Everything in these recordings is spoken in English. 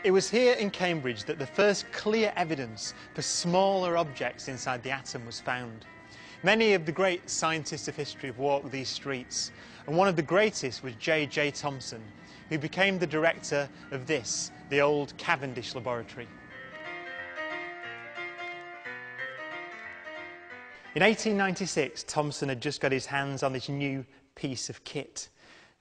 It was here in Cambridge that the first clear evidence for smaller objects inside the atom was found. Many of the great scientists of history have walked these streets, and one of the greatest was J.J. Thomson, who became the director of this, the old Cavendish laboratory. In 1896, Thomson had just got his hands on this new piece of kit.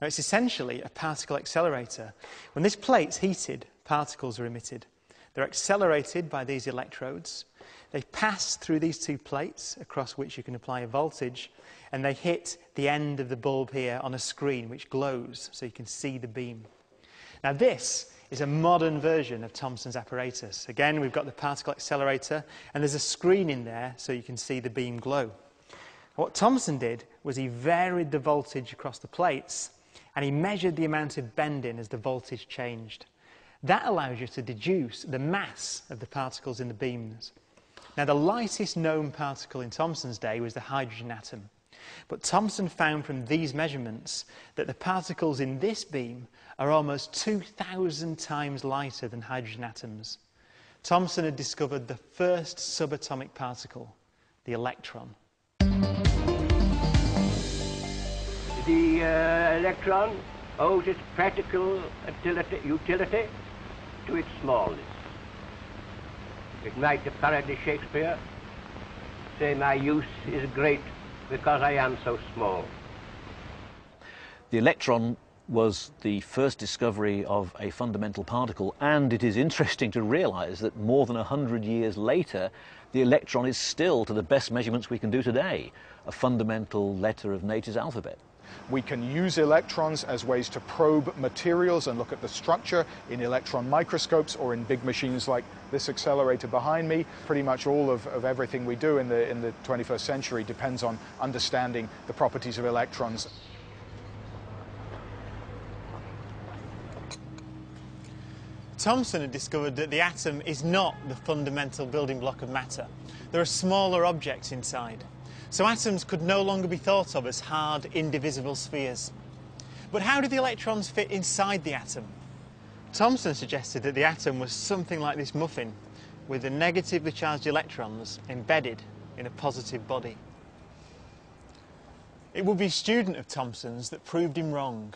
Now, it's essentially a particle accelerator. When this plate's heated, particles are emitted. They're accelerated by these electrodes. They pass through these two plates, across which you can apply a voltage, and they hit the end of the bulb here on a screen which glows, so you can see the beam. Now, this is a modern version of Thomson's apparatus. Again, we've got the particle accelerator, and there's a screen in there so you can see the beam glow. What Thomson did was he varied the voltage across the plates, and he measured the amount of bending as the voltage changed. That allows you to deduce the mass of the particles in the beams. Now, the lightest known particle in Thomson's day was the hydrogen atom. But Thomson found from these measurements that the particles in this beam are almost 2,000 times lighter than hydrogen atoms. Thomson had discovered the first subatomic particle, the electron. The electron owes its practical utility to its smallness. It might apparently Shakespeare say, "My use is great because I am so small." The electron was the first discovery of a fundamental particle, and it is interesting to realise that more than 100 years later, the electron is still, to the best measurements we can do today, a fundamental letter of nature's alphabet. We can use electrons as ways to probe materials and look at the structure in electron microscopes or in big machines like this accelerator behind me. Pretty much all of everything we do in the 21st century depends on understanding the properties of electrons. Thomson had discovered that the atom is not the fundamental building block of matter. There are smaller objects inside. So atoms could no longer be thought of as hard, indivisible spheres. But how do the electrons fit inside the atom? Thomson suggested that the atom was something like this muffin, with the negatively charged electrons embedded in a positive body. It would be a student of Thomson's that proved him wrong.